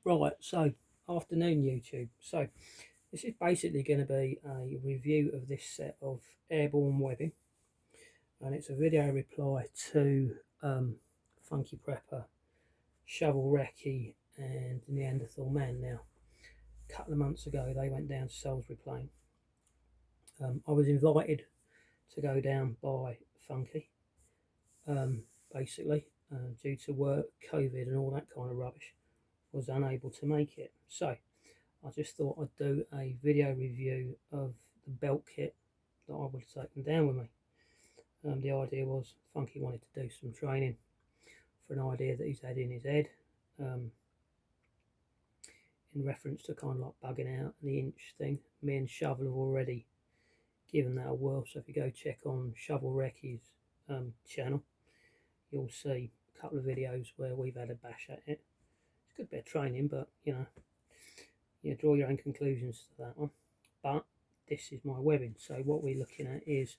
Right, so afternoon YouTube. So this is basically going to be a review of this set of airborne webbing, and it's a video reply to Funky Prepper, Shovel Reccy and Neanderthal Man. Now, a couple of months ago they went down to Salisbury Plain. I was invited to go down by Funky, basically, due to work, COVID and all that kind of rubbish. Was unable to make it, so I just thought I'd do a video review of the belt kit that I would have taken down with me. The idea was Funky wanted to do some training for an idea that he's had in his head, in reference to kind of like bugging out and the inch thing. Me and Shovel have already given that a whirl, so if you go check on Shovel Reccy's channel, you'll see a couple of videos where we've had a bash at it. It's a good bit of training, but you draw your own conclusions to that one. But this is my webbing. So what we're looking at is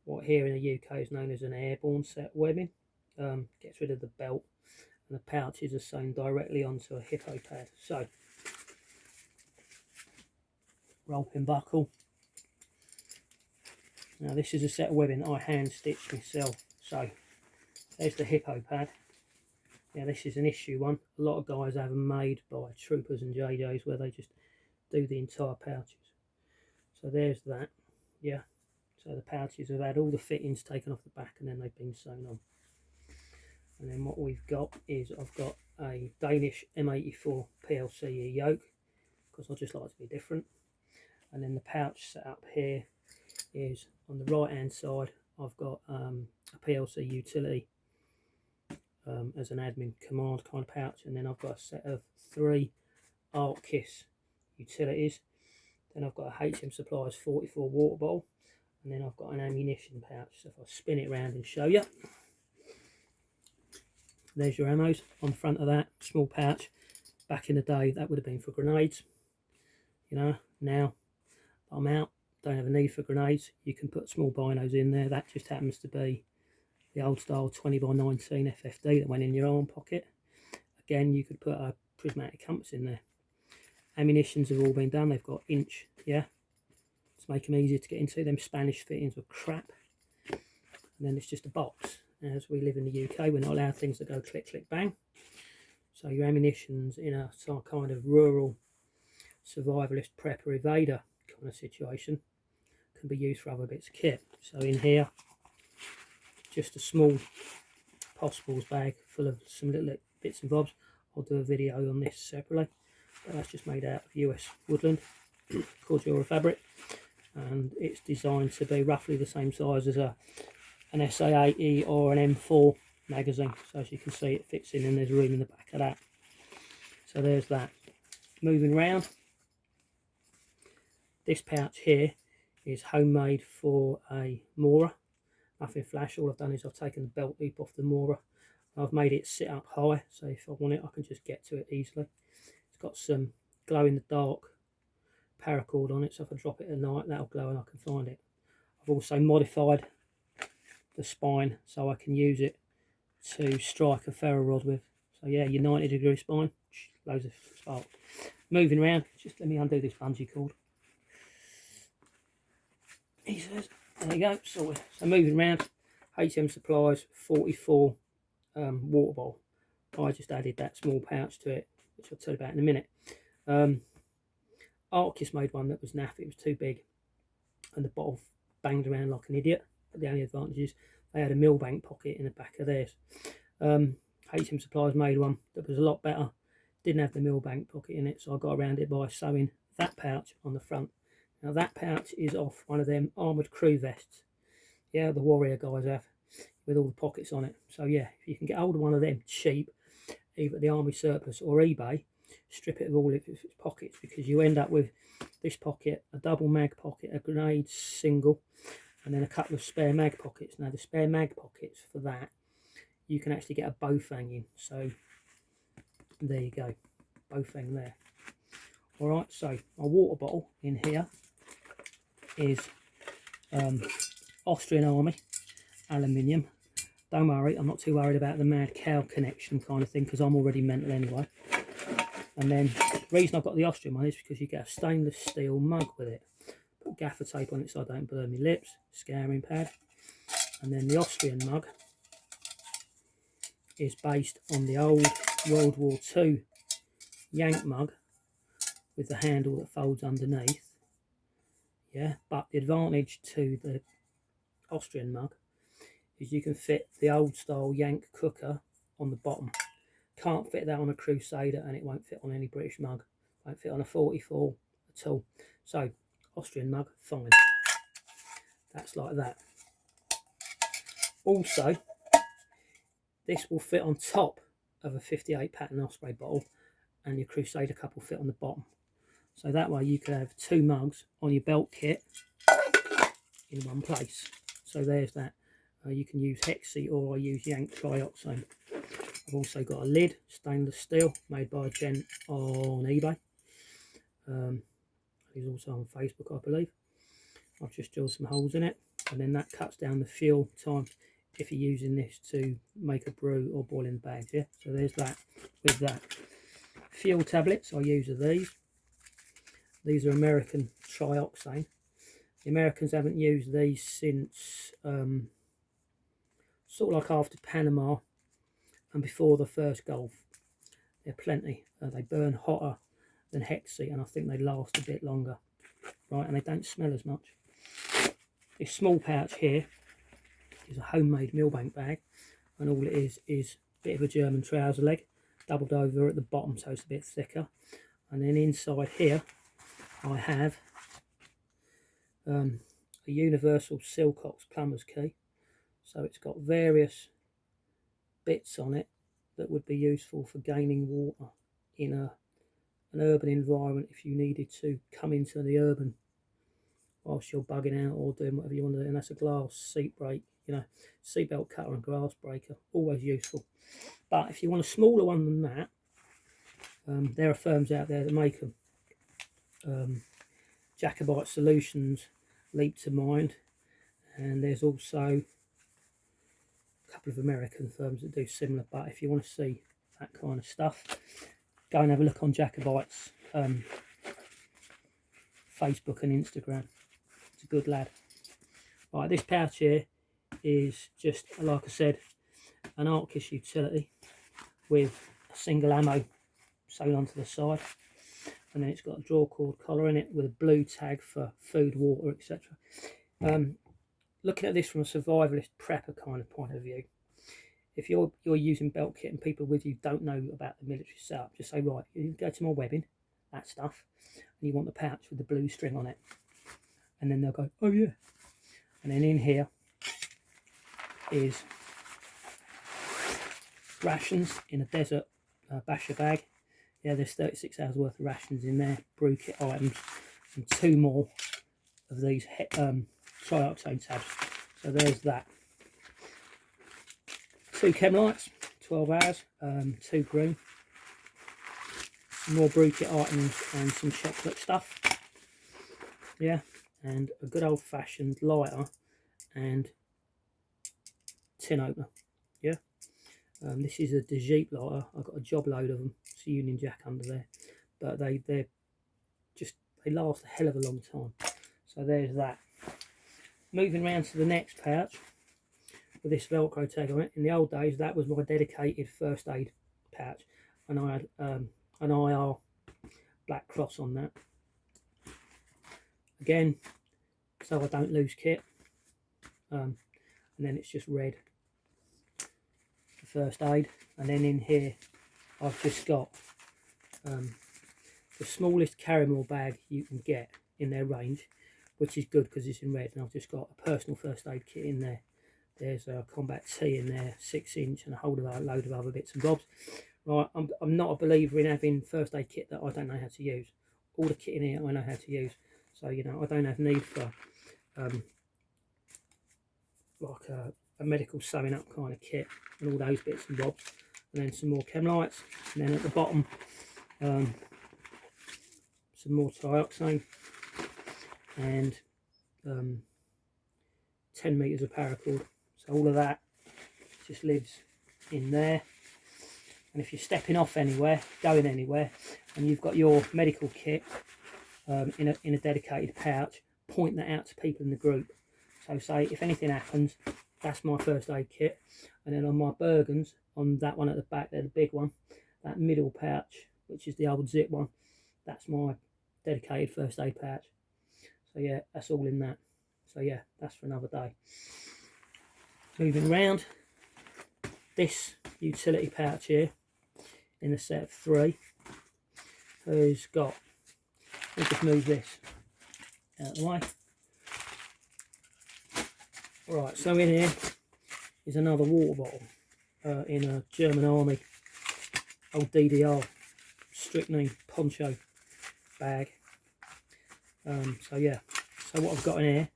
what here in the UK is known as an airborne set webbing. Gets rid of the belt, and the pouches are sewn directly onto a hippo pad. So roll pin buckle. Now this is a set of webbing I hand stitched myself. So there's the hippo pad. Now this is an issue one. A lot of guys have them made by Troopers and JJs where they just do the entire pouches. So there's that, yeah. So the pouches have had all the fittings taken off the back and then they've been sewn on. And then what we've got is I've got a Danish M84 PLCE yoke, because I just like to be different. And then the pouch set up here is on the right hand side. I've got a PLC utility as an admin command kind of pouch, and then I've got a set of 3 Arckiss utilities. Then I've got a HM Supplies 44 water bottle, and then I've got an ammunition pouch. So if I spin it around and show you, there's your ammos on the front of that small pouch. Back in the day that would have been for grenades, now I'm out, don't have a need for grenades. You can put small binos in there. That just happens to be the old style 20x19 FFD that went in your arm pocket. Again, you could put a prismatic compass in there. Ammunitions have all been done. They've got inch, yeah, to make them easier to get into. Them Spanish fittings were crap. And then it's just a box. As we live in the UK, we're not allowed things that go click, click, bang. So your ammunition's in a some kind of rural survivalist prepper evader kind of situation. Can be used for other bits of kit. So in here, just a small possibles bag full of some little bits and bobs. I'll do a video on this separately, but that's just made out of US woodland cordura fabric, and it's designed to be roughly the same size as an SA80 or an M4 magazine. So as you can see, it fits in and there's room in the back of that. So there's that. Moving round, this pouch here is homemade for a Mora. Nothing flash. All I've done is I've taken the belt loop off the Mora. I've made it sit up high, so if I want it I can just get to it easily. It's got some glow in the dark paracord on it, so if I drop it at night that'll glow and I can find it. I've also modified the spine so I can use it to strike a ferro rod with. So yeah, your 90-degree spine, loads of spark. Moving around, just let me undo this bungee cord. He says, there you go, sorted. So moving around, HM Supplies 44 water bottle. I just added that small pouch to it, which I'll tell you about in a minute. Arckiss made one that was naff. It was too big and the bottle banged around like an idiot. But the only advantage is they had a millbank pocket in the back of theirs. HM Supplies made one that was a lot better. Didn't have the millbank pocket in it, so I got around it by sewing that pouch on the front. Now that pouch is off one of them armoured crew vests. Yeah, the warrior guys have, with all the pockets on it. So yeah, if you can get hold of one of them cheap, either at the army surplus or eBay, strip it of all its pockets, because you end up with this pocket, a double mag pocket, a grenade single, and then a couple of spare mag pockets. Now the spare mag pockets for that, you can actually get a bowfang in. So there you go, bowfang there. Alright, so my water bottle in here is Austrian Army aluminium. Don't worry, I'm not too worried about the mad cow connection kind of thing, because I'm already mental anyway. And then the reason I've got the Austrian one is because you get a stainless steel mug with it. Put gaffer tape on it so I don't burn my lips, scouring pad. And then the Austrian mug is based on the old World War II Yank mug with the handle that folds underneath. Yeah, but the advantage to the Austrian mug is you can fit the old style Yank cooker on the bottom. Can't fit that on a Crusader, and it won't fit on any British mug. Won't fit on a 44 at all. So Austrian mug, fine. That's like that. Also, this will fit on top of a 58 pattern Osprey bottle, and your Crusader cup will fit on the bottom. So that way you could have 2 mugs on your belt kit in one place. So there's that. You can use Hexy, or I use Yank trioxane. I've also got a lid, stainless steel, made by a gent on eBay. He's also on Facebook, I believe. I've just drilled some holes in it, and then that cuts down the fuel time if you're using this to make a brew or boil in bags. Yeah, so there's that with that. Fuel tablets I use are these. These are American trioxane. The Americans haven't used these since sort of like after Panama and before the first Gulf. They're plenty. They burn hotter than Hexy, and I think they last a bit longer. Right, and they don't smell as much. This small pouch here is a homemade Millbank bag, and all it is a bit of a German trouser leg, doubled over at the bottom so it's a bit thicker. And then inside here I have a universal Silcox plumber's key. So it's got various bits on it that would be useful for gaining water in an urban environment if you needed to come into the urban whilst you're bugging out or doing whatever you want to do. And that's a glass seat brake, you know, seatbelt cutter and glass breaker, always useful. But if you want a smaller one than that, there are firms out there that make them. Jacobite Solutions leap to mind, and there's also a couple of American firms that do similar. But if you want to see that kind of stuff, go and have a look on Jacobite's Facebook and Instagram. It's a good lad. Right, this pouch here is just, like I said, an Arcus utility with a single ammo sewn onto the side, and then it's got a draw cord collar in it with a blue tag for food, water, etc. Looking at this from a survivalist prepper kind of point of view, if you're using belt kit and people with you don't know about the military setup, just say, right, you go to my webbing, that stuff, and you want the pouch with the blue string on it, and then they'll go, oh yeah. And then in here is rations in a desert basher bag. Yeah, there's 36 hours worth of rations in there, brew kit items, and 2 more of these trioxane tabs. So there's that. 2 chem lights, 12 hours, 2 green, some more brew kit items and some chocolate stuff. Yeah, and a good old fashioned lighter and tin opener. Yeah. This is a De Jeep lighter. I've got a job load of them. It's a Union Jack under there, but they last a hell of a long time. So there's that. Moving round to the next pouch with this Velcro tag on it. In the old days, that was my dedicated first aid pouch, and I had an IR black cross on that. Again, so I don't lose kit. And then it's just red. First aid, and then in here I've just got the smallest caramel bag you can get in their range, which is good because it's in red, and I've just got a personal first aid kit in there. There's a combat tee in there, 6-inch, and a whole load of other bits and bobs. Right, I'm not a believer in having first aid kit that I don't know how to use. All the kit in here I know how to use, so you know I don't have need for like a medical sewing up kind of kit and all those bits and bobs. And then some more chem lights, and then at the bottom some more trioxane and 10 meters of paracord. So all of that just lives in there. And if you're stepping off anywhere, going anywhere, and you've got your medical kit in a dedicated pouch, point that out to people in the group. So say if anything happens, that's my first aid kit. And then on my Bergens, on that one at the back there, the big one, that middle pouch, which is the old zip one, that's my dedicated first aid pouch. So yeah, that's all in that. So yeah, that's for another day. Moving around, this utility pouch here in a set of 3 has got, let me just move this out of the way. Right, so in here is another water bottle in a German Army old DDR strychnine poncho bag. So yeah, so what I've got in here,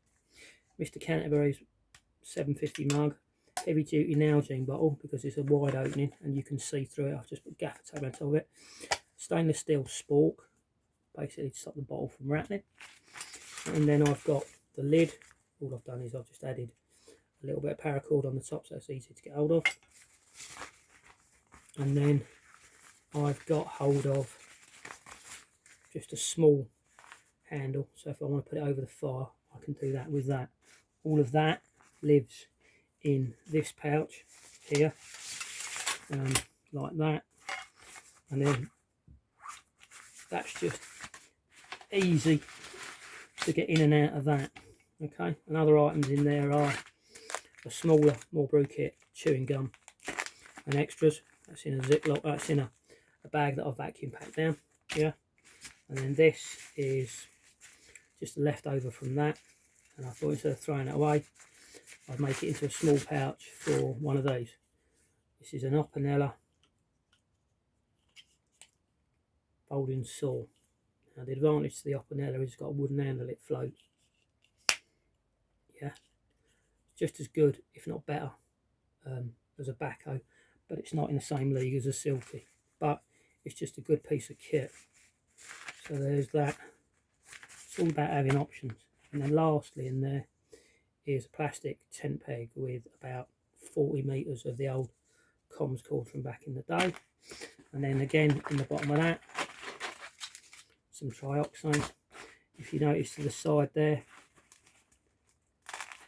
Mr. Canterbury's 750 mug, heavy duty Nalgene bottle because it's a wide opening and you can see through it. I've just put gaffer tape on top of it. Stainless steel spork, basically to stop the bottle from rattling. And then I've got the lid. All I've done is I've just added a little bit of paracord on the top so it's easy to get hold of. And then I've got hold of just a small handle, so if I want to put it over the fire I can do that with that. All of that lives in this pouch here, like that, and then that's just easy to get in and out of that. Okay, and other items in there are a smaller, more brew kit, chewing gum and extras. That's in a Ziploc, that's in a bag that I've vacuum packed down, yeah. And then this is just a leftover from that, and I thought instead of throwing it away I'd make it into a small pouch for one of these. This is an Opinella folding saw. Now the advantage to the Opinella is it's got a wooden handle, it floats. Yeah, just as good, if not better, as a backhoe, but it's not in the same league as a Silky. But it's just a good piece of kit. So there's that. It's all about having options. And then lastly in there is a plastic tent peg with about 40 metres of the old comms cord from back in the day. And then again in the bottom of that, some trioxane. If you notice to the side there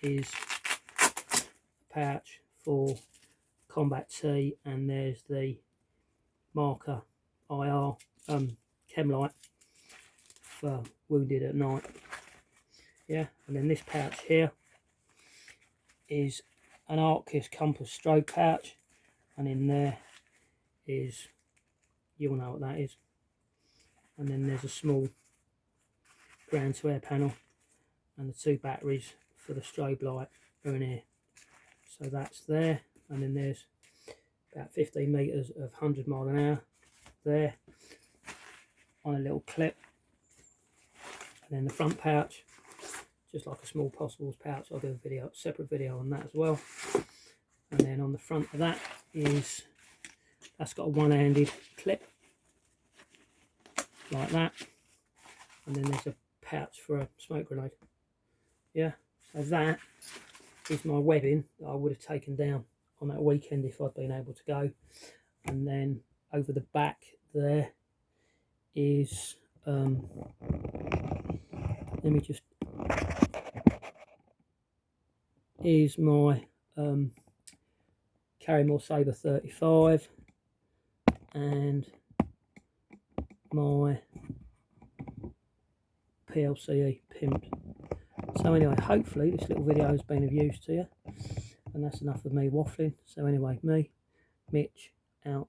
is a pouch for combat tea, and there's the marker IR chem light for wounded at night. Yeah, and then this pouch here is an Arcus compass strobe pouch, and in there is, you'll know what that is. And then there's a small ground to air panel, and the 2 batteries for the strobe light are in here. So that's there, and then there's about 15 metres of 100 mile an hour there on a little clip. And then the front pouch, just like a small possibles pouch. I'll do a separate video on that as well. And then on the front of that is, that's got a one-handed clip like that, and then there's a pouch for a smoke grenade. Yeah, so that is my webbing that I would have taken down on that weekend if I'd been able to go. And then over the back there is let me just, is my Carrymore Sabre 35 and my PLCE pimped. So anyway, hopefully this little video has been of use to you, and that's enough of me waffling. So anyway, me, Mitch, out.